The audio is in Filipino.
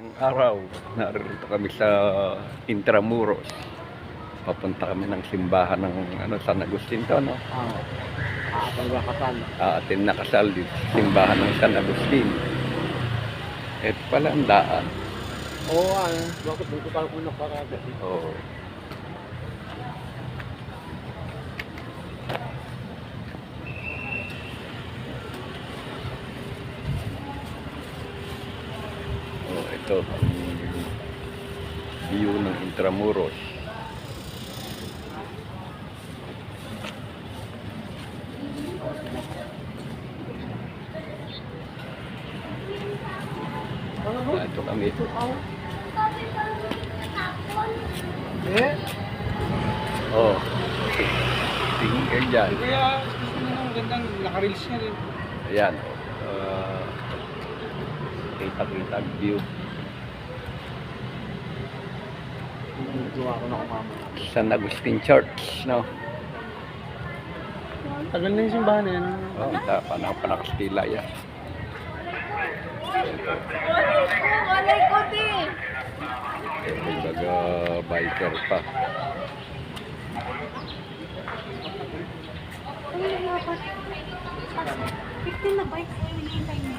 Ng araw, narito kami sa Intramuros. Papunta kami ng simbahan ng San Agustin to, no? Aatin na kasal dito sa simbahan ng San Agustin. Ito pala ang daan. Oo, bakit dito pa ako nakarada? Oo. Oh, ito ang view ng Intramuros. Ito kami. Eh? Oh. Tingin kayo dyan. Kaya gusto nyo ng gandang nakareels niya rin. Ayan. Kita-kita ang view. Gawa ko na kumama. San Agustin Church, no? Tagal na yung simbahan na yan. Oh, panakastila yan. Walay ko din. Kumbaga biker pa. Ay, dapat. 15 na bike. Ay, hinihintay mo.